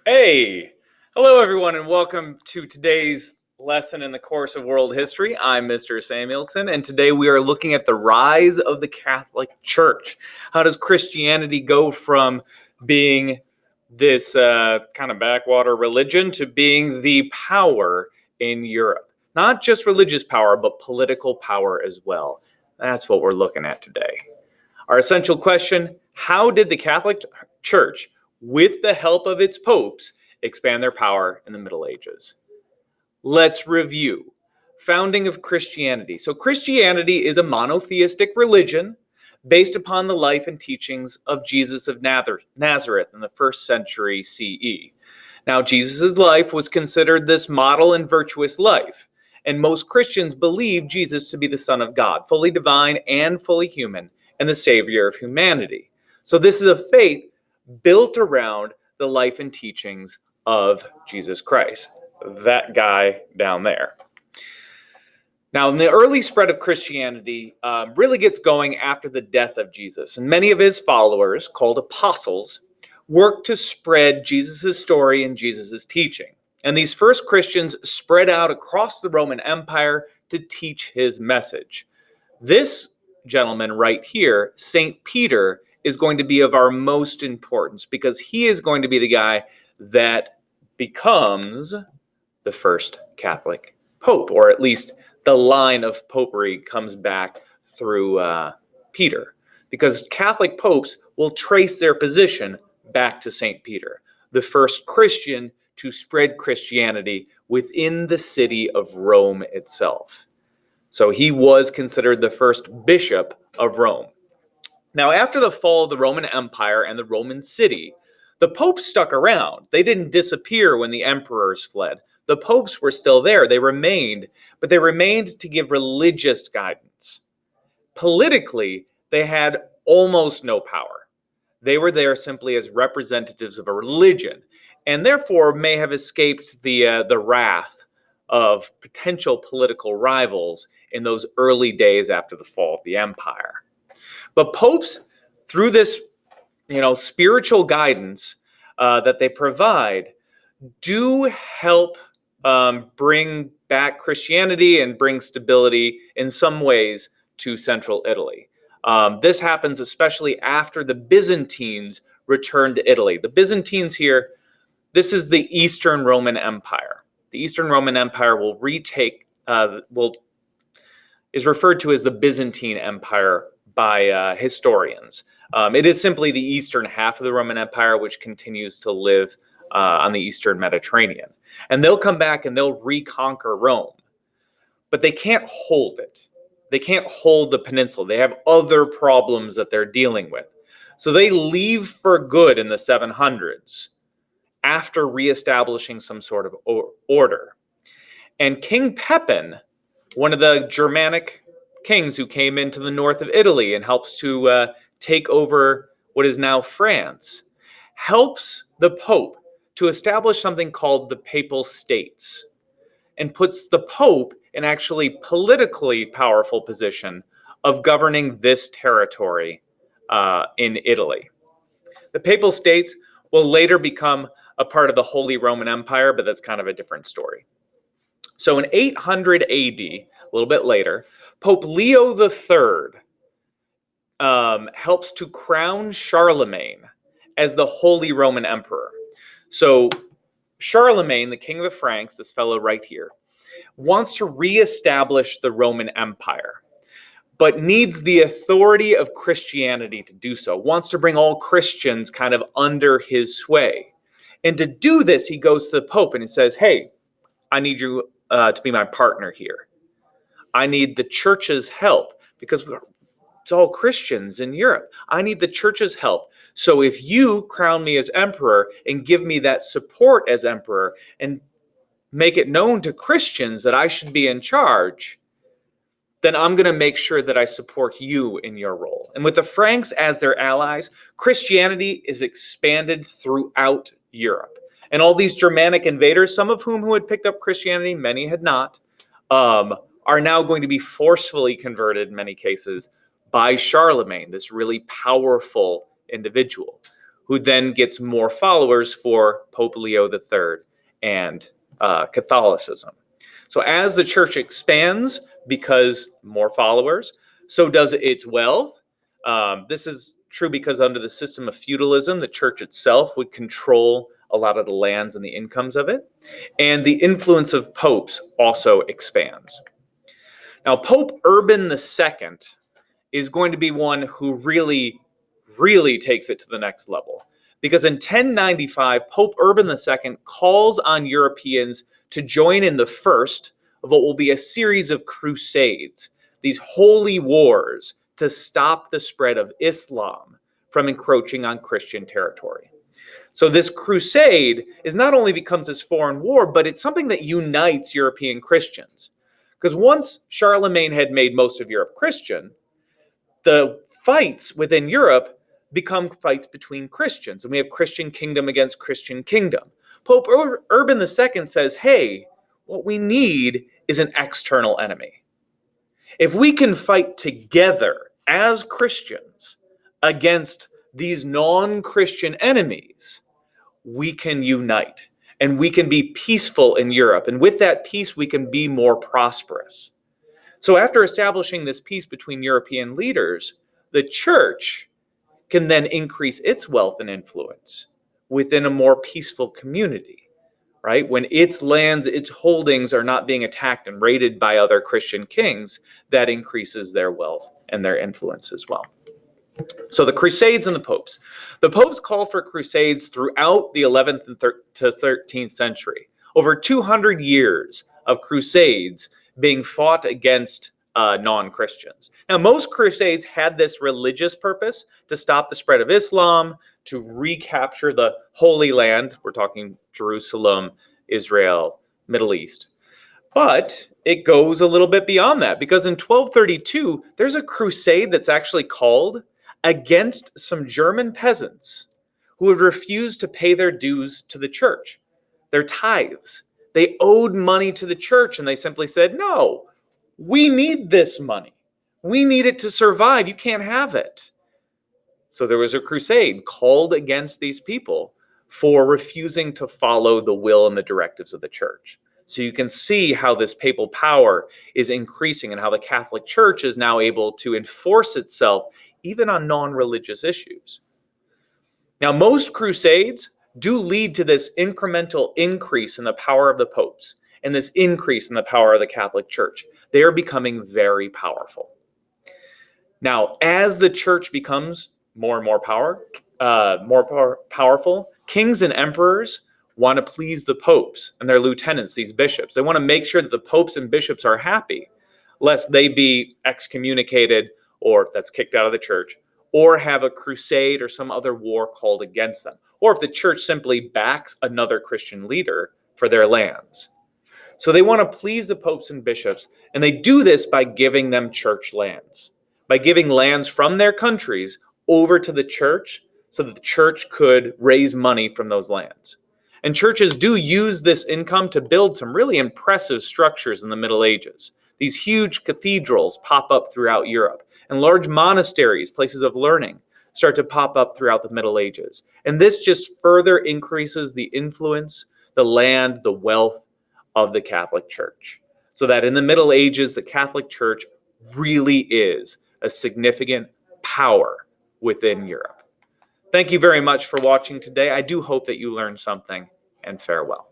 Hey, hello everyone, and welcome to today's lesson in the course of world history. I'm Mr. Samuelson, and today we are looking at the rise of the Catholic Church. How does Christianity go from being this kind of backwater religion to being the power in Europe? Not just religious power, but political power as well. That's what we're looking at today. Our essential question: how did the Catholic Church, with the help of its popes, expand their power in the Middle Ages? Let's review. Founding of Christianity. So Christianity is a monotheistic religion based upon the life and teachings of Jesus of Nazareth in the 1st century CE. Now, Jesus' life was considered this model and virtuous life, and most Christians believe Jesus to be the Son of God, fully divine and fully human, and the Savior of humanity. So this is a faith built around the life and teachings of Jesus Christ, that guy down there. Now, in the early spread of Christianity really gets going after the death of Jesus, and many of his followers, called apostles, worked to spread Jesus' story and Jesus' teaching. And these first Christians spread out across the Roman Empire to teach his message. This gentleman right here, St. Peter, is going to be of our most importance because he is going to be the guy that becomes the first Catholic Pope, or at least the line of popery comes back through Peter, because Catholic popes will trace their position back to St. Peter, the first Christian to spread Christianity within the city of Rome itself. So he was considered the first bishop of Rome. Now, after the fall of the Roman Empire and the Roman city, the popes stuck around. They didn't disappear when the emperors fled. The popes were still there. They remained, but they remained to give religious guidance. Politically, they had almost no power. They were there simply as representatives of a religion, and therefore may have escaped the wrath of potential political rivals in those early days after the fall of the empire. But popes, through this, spiritual guidance that they provide, do help bring back Christianity and bring stability in some ways to central Italy. This happens especially after the Byzantines returned to Italy. The Byzantines here, this is the Eastern Roman Empire. The Eastern Roman Empire is referred to as the Byzantine Empire by historians. It is simply the eastern half of the Roman Empire, which continues to live on the Eastern Mediterranean. And they'll come back and they'll reconquer Rome. But they can't hold it. They can't hold the peninsula. They have other problems that they're dealing with. So they leave for good in the 700s after reestablishing some sort of order. And King Pepin, one of the Germanic kings who came into the north of Italy and helps to take over what is now France, helps the Pope to establish something called the Papal States, and puts the Pope in actually politically powerful position of governing this territory in Italy. The Papal States will later become a part of the Holy Roman Empire, but that's kind of a different story. So in 800 AD, a little bit later, Pope Leo III helps to crown Charlemagne as the Holy Roman Emperor. So Charlemagne, the king of the Franks, this fellow right here, wants to reestablish the Roman Empire, but needs the authority of Christianity to do so, wants to bring all Christians kind of under his sway. And to do this, he goes to the Pope and he says, hey, I need you to be my partner here. I need the church's help because it's all Christians in Europe. I need the church's help. So if you crown me as emperor and give me that support as emperor and make it known to Christians that I should be in charge, then I'm going to make sure that I support you in your role. And with the Franks as their allies, Christianity is expanded throughout Europe. And all these Germanic invaders, some of whom had picked up Christianity, many had not, are now going to be forcefully converted in many cases by Charlemagne, this really powerful individual who then gets more followers for Pope Leo III and Catholicism. So as the church expands, because more followers, so does its wealth. This is true because under the system of feudalism, the church itself would control a lot of the lands and the incomes of it. And the influence of popes also expands. Now, Pope Urban II is going to be one who really takes it to the next level. Because in 1095, Pope Urban II calls on Europeans to join in the first of what will be a series of crusades, these holy wars to stop the spread of Islam from encroaching on Christian territory. So this crusade is not only becomes this foreign war, but it's something that unites European Christians. Because once Charlemagne had made most of Europe Christian, the fights within Europe become fights between Christians, and we have Christian kingdom against Christian kingdom. Pope Urban II says, hey, what we need is an external enemy. If we can fight together as Christians against these non-Christian enemies, we can unite and we can be peaceful in Europe. And with that peace, we can be more prosperous. So after establishing this peace between European leaders, the church can then increase its wealth and influence within a more peaceful community, right? When its lands, its holdings are not being attacked and raided by other Christian kings, that increases their wealth and their influence as well. So the Crusades and the popes. The popes call for crusades throughout the 11th to 13th century. Over 200 years of crusades being fought against non-Christians. Now, most crusades had this religious purpose to stop the spread of Islam, to recapture the Holy Land. We're talking Jerusalem, Israel, Middle East. But it goes a little bit beyond that, because in 1232, there's a crusade that's actually called against some German peasants who had refused to pay their dues to the church, their tithes. They owed money to the church, and they simply said, no, we need this money. We need it to survive. You can't have it. So there was a crusade called against these people for refusing to follow the will and the directives of the church. So you can see how this papal power is increasing and how the Catholic Church is now able to enforce itself even on non-religious issues. Now, most crusades do lead to this incremental increase in the power of the popes and this increase in the power of the Catholic Church. They are becoming very powerful. Now, as the church becomes more and more powerful, kings and emperors want to please the popes and their lieutenants, these bishops. They want to make sure that the popes and bishops are happy, lest they be excommunicated or that's kicked out of the church, or have a crusade or some other war called against them, or if the church simply backs another Christian leader for their lands. So they want to please the popes and bishops, and they do this by giving them church lands, by giving lands from their countries over to the church so that the church could raise money from those lands. And churches do use this income to build some really impressive structures in the Middle Ages. These huge cathedrals pop up throughout Europe, and large monasteries, places of learning, start to pop up throughout the Middle Ages. And this just further increases the influence, the land, the wealth of the Catholic Church. So that in the Middle Ages, the Catholic Church really is a significant power within Europe. Thank you very much for watching today. I do hope that you learned something, and farewell.